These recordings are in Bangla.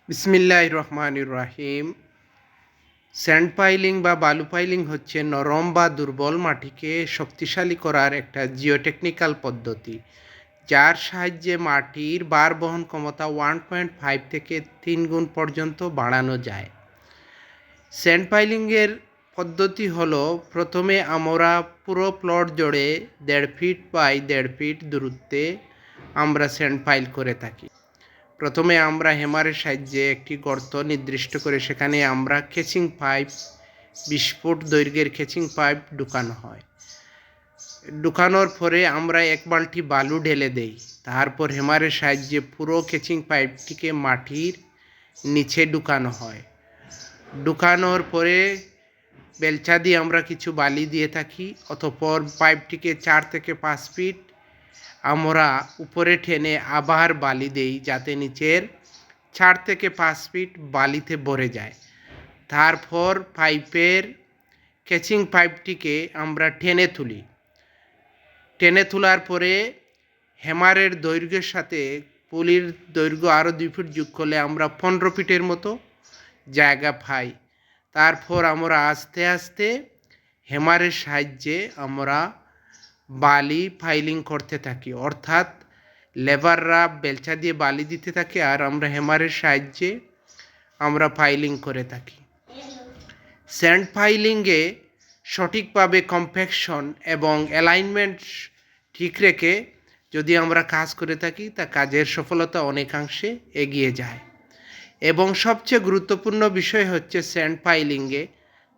বিসমিল্লাহির রহমানির রহিম। স্যান্ড পাইলিং বা বালু পাইলিং হচ্ছে নরম বা দুর্বল মাটিকে শক্তিশালী করার একটা জিওটেকনিক্যাল পদ্ধতি, যার সাহায্যে মাটির ভার বহন ক্ষমতা 1.5 থেকে 3 গুণ পর্যন্ত বাড়ানো যায়। স্যান্ড পাইলিংয়ের পদ্ধতি হলো, প্রথমে আমরা পুরো প্লট জুড়ে 1.5 ফিট বাই 1.5 ফিট দূরত্বে আমরা স্যান্ড পাইল করে থাকি। প্রথমে আমরা হ্যামারের সাহায্যে একটি গর্ত নির্দিষ্ট করে সেখানে আমরা কেচিং পাইপ 20 ফুট দৈর্ঘ্যের কেচিং পাইপ ঢুকানো হয়। ঢুকানোর পরে আমরা 1 বালতি বালু ঢেলে দেই। তারপর হ্যামারের সাহায্যে পুরো কেচিং পাইপটিকে মাটির নিচে ঢুকানো হয়। ঢুকানোর পরে বেলচা দিয়ে আমরা কিছু বালি দিয়ে থাকি। অতঃপর পাইপটিকে 4 থেকে 5 ফিট আমরা উপরে টেনে আবার বালি দেই, যাতে নিচের 4 থেকে 5 ফিট বালিতে ভরে যায়। তারপর পাইপের কেচিং পাইপটিকে আমরা টেনে তুলি। টেনে তোলার পরে হ্যামারের দৈর্ঘ্যের সাথে পুলির দৈর্ঘ্য আরও 2 ফিট যোগ করলে আমরা 15 ফিটের মতো জায়গা পাই। তারপর আমরা আস্তে আস্তে হ্যামারের সাহায্যে আমরা বালি ফাইলিং করতে থাকি, অর্থাৎ লেবাররা বেলচা দিয়ে বালি দিতে থাকে আর আমরা হ্যামারের সাহায্যে আমরা ফাইলিং করে থাকি। স্যান্ড ফাইলিংয়ে সঠিকভাবে কম্প্যাকশন এবং অ্যালাইনমেন্ট ঠিক রেখে যদি আমরা কাজ করে থাকি, তা কাজের সফলতা অনেকাংশে এগিয়ে যায়। এবং সবচেয়ে গুরুত্বপূর্ণ বিষয় হচ্ছে স্যান্ড ফাইলিংয়ে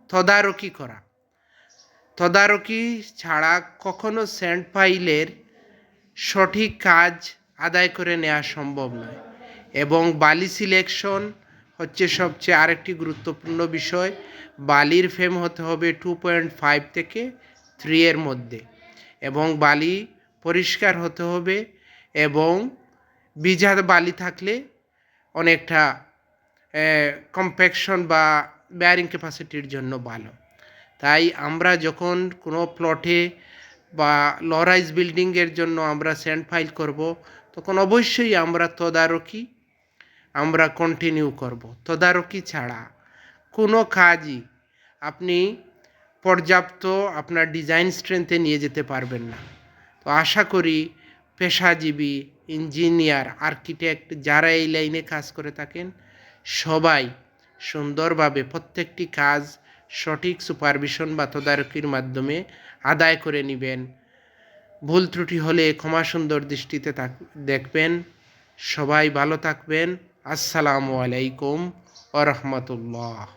তদারকি করা। তদারকি ছাড়া কখনো স্যান্ড পাইলের সঠিক কাজ আদায় করে নেওয়া সম্ভব নয়। এবং বালি সিলেকশন হচ্ছে সবচেয়ে আরেকটি গুরুত্বপূর্ণ বিষয়। বালির ফেম হতে হবে 2.5 থেকে 3 এর মধ্যে, এবং বালি পরিষ্কার হতে হবে, এবং ভিজা বালি থাকলে অনেকটা কম্প্যাকশন বা বেয়ারিং ক্যাপাসিটির জন্য ভালো। তাই আমরা যখন কোনো প্লটে বা লরাইজ বিল্ডিংয়ের জন্য আমরা স্যান্ড ফাইল করব, তখন অবশ্যই আমরা তদারকি কন্টিনিউ করব। তদারকি ছাড়া কোনো কাজই আপনি পর্যাপ্ত আপনার ডিজাইন স্ট্রেংথে নিয়ে যেতে পারবেন না। তো আশা করি পেশাজীবী, ইঞ্জিনিয়ার, আর্কিটেক্ট যারা এই লাইনে কাজ করে থাকেন, সবাই সুন্দরভাবে প্রত্যেকটি কাজ সঠিক সুপারভিশন বা তদারকির মাধ্যমে আদায় করে নেবেন। ভুল ত্রুটি হলে ক্ষমা সুন্দর দৃষ্টিতে দেখবেন। সবাই ভালো থাকবেন। আসসালামু আলাইকুম ওয়া রাহমাতুল্লাহ।